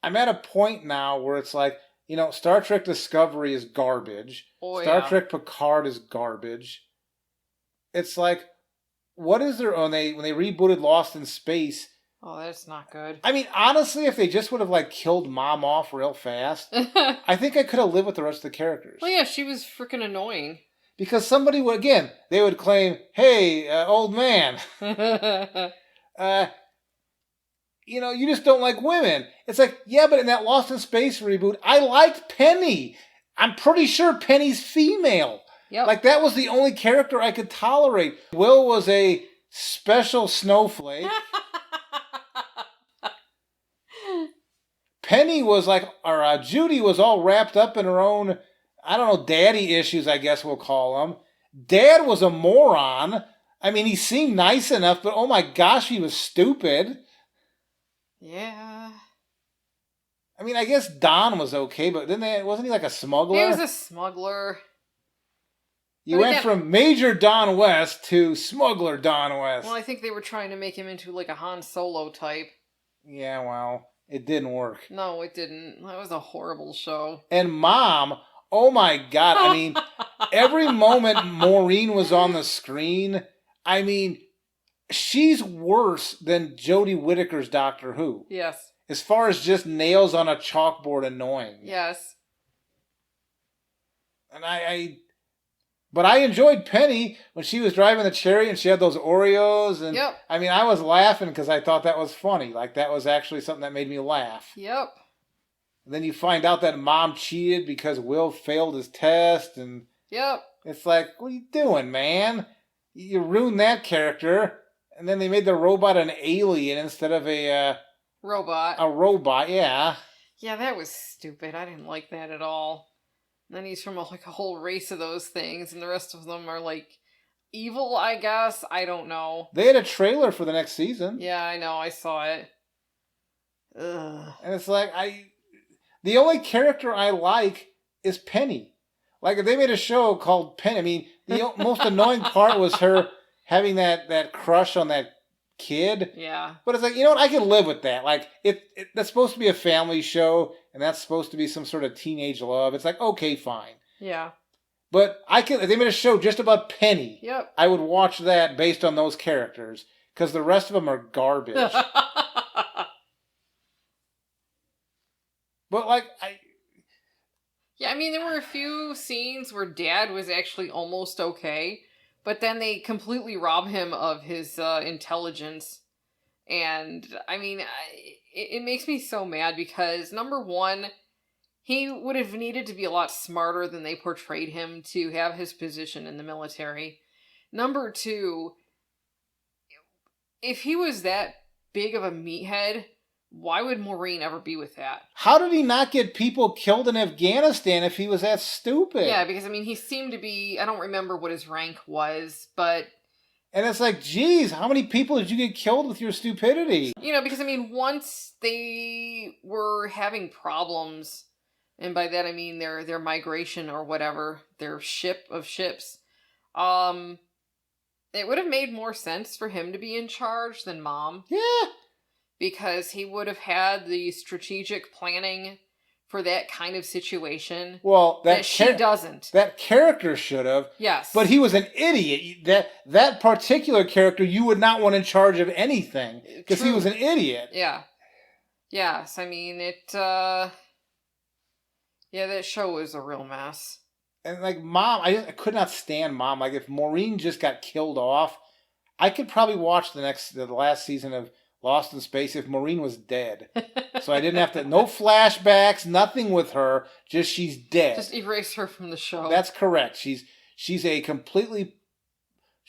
I'm at a point now where it's like, Star Trek Discovery is garbage. Oh, Star yeah. Trek Picard is garbage. It's like, what is there when they rebooted Lost in Space? Oh, that's not good. I mean, honestly, if they just would have like killed Mom off real fast, I think I could have lived with the rest of the characters. Well, yeah, she was freaking annoying. Because somebody would, again, they would claim, "Hey, old man, you just don't like women." It's like, yeah, but in that Lost in Space reboot, I liked Penny. I'm pretty sure Penny's female. Yep. Like, that was the only character I could tolerate. Will was a special snowflake. Penny was like, or Judy was all wrapped up in her own, I don't know, daddy issues, I guess we'll call them. Dad was a moron. I mean, he seemed nice enough, but oh my gosh, he was stupid. Yeah. I mean, I guess Don was okay, but wasn't he like a smuggler? He was a smuggler. You went from Major Don West to Smuggler Don West. Well, I think they were trying to make him into like a Han Solo type. Yeah, well, it didn't work. No, it didn't. That was a horrible show. And Mom, oh my God, I mean, every moment Maureen was on the screen, I mean, she's worse than Jodie Whittaker's Doctor Who. Yes. As far as just nails on a chalkboard annoying. Yes. And but I enjoyed Penny when she was driving the chariot and she had those Oreos. And yep. I mean, I was laughing because I thought that was funny. Like, that was actually something that made me laugh. Yep. And then you find out that Mom cheated because Will failed his test. And yep. It's like, what are you doing, man? You ruined that character. And then they made the robot an alien instead of a robot. A robot, yeah. Yeah, that was stupid. I didn't like that at all. And then he's from a whole race of those things, and the rest of them are like evil, I guess. I don't know. They had a trailer for the next season. Yeah, I know. I saw it. Ugh. And it's like, the only character I like is Penny. Like, if they made a show called Penny, I mean, the most annoying part was her having that crush on that kid. Yeah. But it's like, you know what? I can live with that. Like, that's supposed to be a family show, and that's supposed to be some sort of teenage love. It's like, okay, fine. Yeah. But if they made a show just about Penny, yep, I would watch that based on those characters, because the rest of them are garbage. But, like, yeah, I mean, there were a few scenes where Dad was actually almost okay, but then they completely rob him of his intelligence. And, I mean, it makes me so mad because, number one, he would have needed to be a lot smarter than they portrayed him to have his position in the military. Number two, if he was that big of a meathead, why would Maureen ever be with that? How did he not get people killed in Afghanistan if he was that stupid? Yeah, because, I mean, he seemed to be... I don't remember what his rank was, but... And it's like, geez, how many people did you get killed with your stupidity? You know, because, I mean, once they were having problems, and by that I mean their migration or whatever, their ship of ships, it would have made more sense for him to be in charge than Mom. Yeah. Because he would have had the strategic planning for that kind of situation. Well, that she doesn't. That character should have. Yes. But he was an idiot. That particular character you would not want in charge of anything. Because he was an idiot. Yeah. Yes, I mean, yeah, that show was a real mess. And, like, Mom, I could not stand Mom. Like, if Maureen just got killed off, I could probably watch the last season of Lost in Space if Maureen was dead. So I didn't have to... No flashbacks, nothing with her. Just she's dead. Just erase her from the show. That's correct. She's a completely...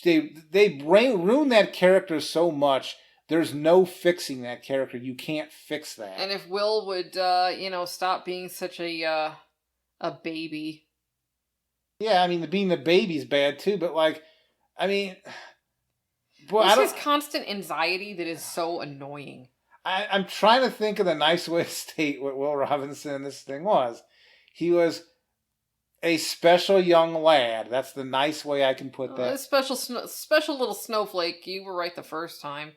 They ruined that character so much, there's no fixing that character. You can't fix that. And if Will would, stop being such a baby. Yeah, I mean, being the baby's bad too, but, like, I mean... Boy, it's his constant anxiety that is so annoying. I'm trying to think of the nice way to state what Will Robinson in this thing was. He was a special young lad. That's the nice way I can put that. A special little snowflake. You were right the first time.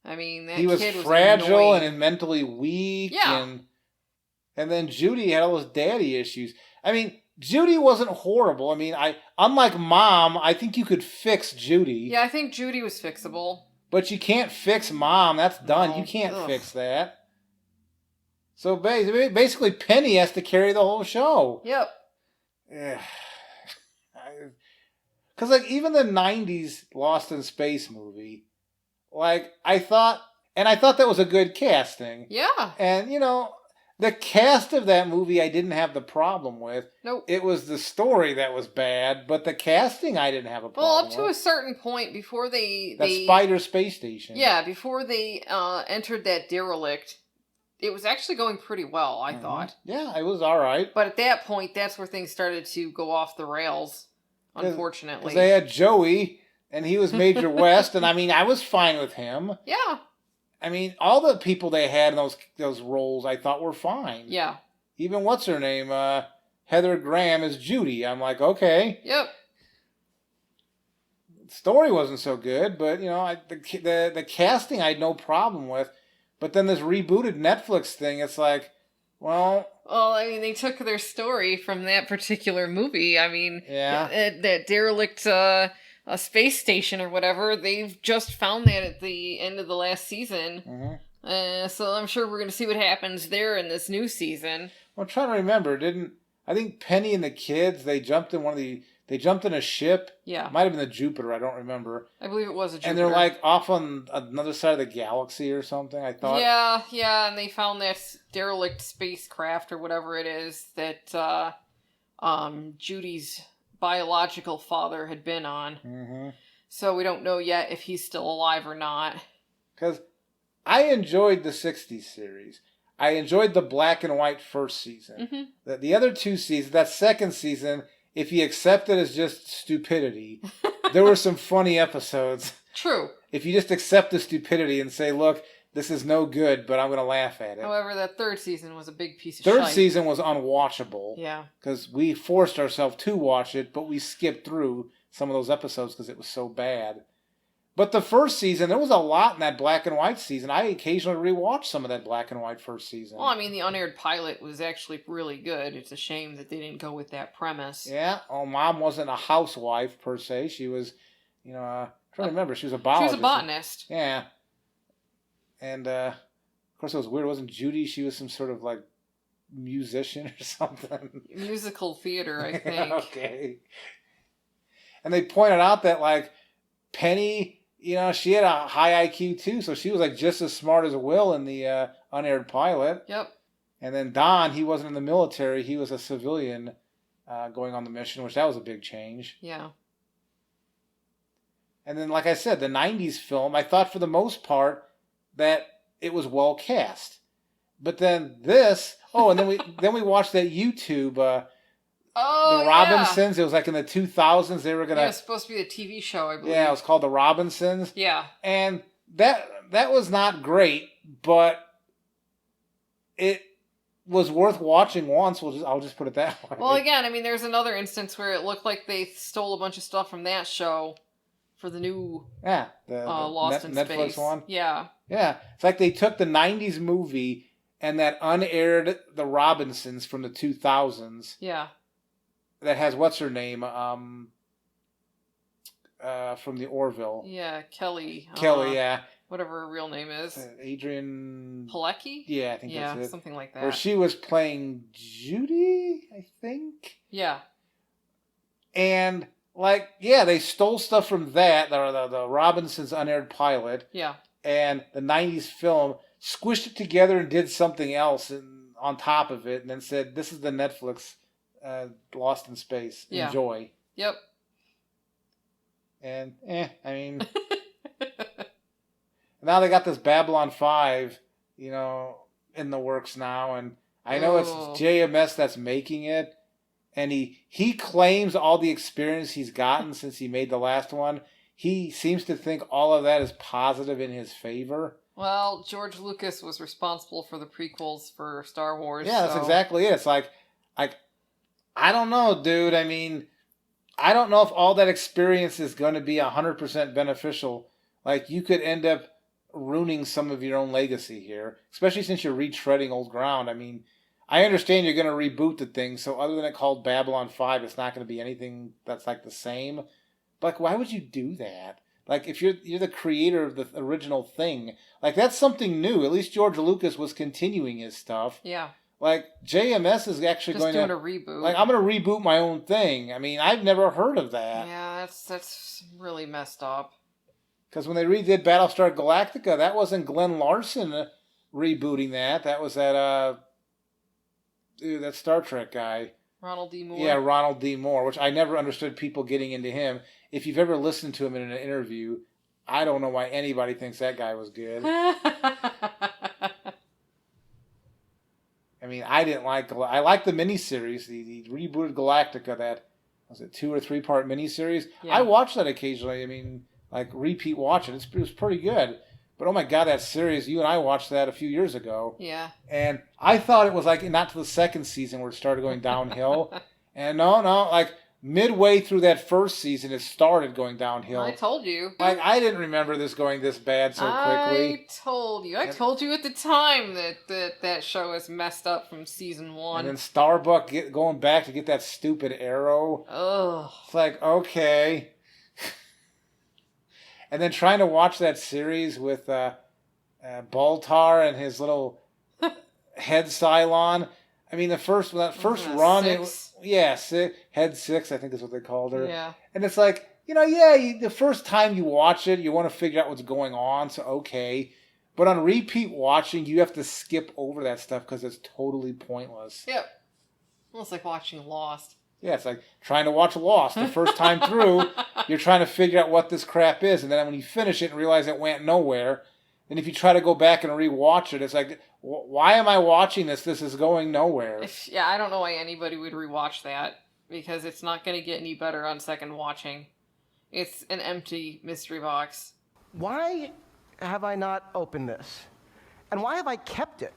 I mean, that he was kid was fragile annoying. and mentally weak. Yeah. And And then Judy had all those daddy issues. I mean, Judy wasn't horrible. I mean, unlike Mom, I think you could fix Judy. Yeah, I think Judy was fixable. But you can't fix Mom. That's done. No. You can't fix that. So basically, Penny has to carry the whole show. Yep. Because, like, even the 90s Lost in Space movie, like, I thought that was a good casting. Yeah. And, you know, the cast of that movie I didn't have the problem with. Nope. It was the story that was bad, but the casting I didn't have a problem with. Well, up to a certain point before they Spider space station. Yeah, before they entered that derelict, it was actually going pretty well, I thought. Yeah, it was all right. But at that point, that's where things started to go off the rails, unfortunately. Because they had Joey, and he was Major West, and I mean, I was fine with him. Yeah. I mean, all the people they had in those roles I thought were fine. Yeah. Even what's her name? Heather Graham as Judy. I'm like, okay. Yep. The story wasn't so good, but, you know, the casting I had no problem with. But then this rebooted Netflix thing, it's like, well... Well, I mean, they took their story from that particular movie. I mean, yeah. that derelict a space station or whatever, they've just found that at the end of the last season. Mm-hmm. So I'm sure we're going to see what happens there in this new season. Well, I'm trying to remember, I think Penny and the kids, they jumped in a ship. Yeah. Might have been the Jupiter, I don't remember. I believe it was a Jupiter. And they're like off on another side of the galaxy or something, I thought. Yeah, and they found that derelict spacecraft or whatever it is that Judy's biological father had been on. Mm-hmm. So we don't know yet if he's still alive or not. Because I enjoyed the 60s series. I enjoyed the black and white first season. Mm-hmm. The other two seasons, that second season, if you accept it as just stupidity, there were some funny episodes. True. If you just accept the stupidity and say, look, this is no good, but I'm going to laugh at it. However, that third season was a big piece of Third shite. season was unwatchable. Yeah. Because we forced ourselves to watch it, but we skipped through some of those episodes because it was so bad. But the first season, there was a lot in that black and white season. I occasionally rewatched some of that black and white first season. Well, I mean, the unaired pilot was actually really good. It's a shame that they didn't go with that premise. Yeah. Oh, Mom wasn't a housewife, per se. She was, you know, I'm trying to remember. She was a biologist. She was a botanist. Yeah. And, of course, it was weird. It wasn't Judy. She was some sort of, like, musician or something. Musical theater, I think. Okay. And they pointed out that, like, Penny, you know, she had a high IQ, too. So she was, like, just as smart as Will in the unaired pilot. Yep. And then Don, he wasn't in the military. He was a civilian going on the mission, which that was a big change. Yeah. And then, like I said, the 90s film, I thought for the most part that it was well cast. But then this, and then we watched that YouTube, the Robinsons. Yeah. It was like in the 2000s. They were gonna. Yeah, it was supposed to be a TV show, I believe. Yeah, it was called the Robinsons. Yeah. And that was not great, but it was worth watching once. I'll just put it that way. Well, again, I mean, there's another instance where it looked like they stole a bunch of stuff from that show for the new the Lost in Netflix Space one. Yeah. Yeah, it's like they took the 90s movie and that unaired The Robinsons from the 2000s. Yeah. That has, what's her name? From the Orville. Yeah, Kelly. Kelly, yeah. Whatever her real name is. Adrian... Pilecki? Yeah, I think that's it. Yeah, something like that. Where she was playing Judy, I think? Yeah. And, like, yeah, they stole stuff from that, the Robinsons unaired pilot. Yeah. And the 90s film, squished it together and did something else on top of it, and then said, this is the Netflix Lost in Space. Yeah. Enjoy. Yep. And, I mean... now they got this Babylon 5, you know, in the works now, and I know it's JMS that's making it, and he claims all the experience he's gotten since he made the last one. He seems to think all of that is positive in his favor. Well, George Lucas was responsible for the prequels for Star Wars. Yeah, that's exactly it. It's like, I don't know, dude. I mean, I don't know if all that experience is going to be 100% beneficial. Like, you could end up ruining some of your own legacy here, especially since you're retreading old ground. I mean, I understand you're going to reboot the thing, so other than it called Babylon 5, it's not going to be anything that's like the same. But like, why would you do that? Like, if you're the creator of the original thing, like, that's something new. At least George Lucas was continuing his stuff. Yeah. Like, JMS is actually Just doing a reboot. Like, I'm going to reboot my own thing. I mean, I've never heard of that. Yeah, that's really messed up. Because when they redid Battlestar Galactica, that wasn't Glenn Larson rebooting that. That was that Star Trek guy. Ronald D. Moore. Yeah, Ronald D. Moore, which I never understood people getting into him. If you've ever listened to him in an interview, I don't know why anybody thinks that guy was good. I mean, I didn't like... I liked the miniseries. He rebooted Galactica, that... Was it 2 or 3 part miniseries? Yeah. I watched that occasionally. I mean, like, repeat watching. It was pretty good. But oh my God, that series, you and I watched that a few years ago. Yeah. And I thought it was like not to the second season where it started going downhill. And no, like midway through that first season, it started going downhill. I told you. Like, I didn't remember this going this bad so quickly. I told you. I told you at the time that show is messed up from season 1. And then Starbuck going back to get that stupid arrow. Ugh. It's like, okay. And then trying to watch that series with Baltar and his little head Cylon. I mean, that first run, Head 6, I think is what they called her. Yeah. And it's like, the first time you watch it, you want to figure out what's going on, so okay. But on repeat watching, you have to skip over that stuff because it's totally pointless. Yep. Well, it's like watching Lost. Yeah, it's like trying to watch Lost. The first time through, you're trying to figure out what this crap is. And then when you finish it and realize it went nowhere, then if you try to go back and rewatch it, it's like, why am I watching this? This is going nowhere. Yeah, I don't know why anybody would rewatch that, because it's not going to get any better on second watching. It's an empty mystery box. Why have I not opened this? And why have I kept it?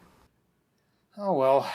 Oh, well.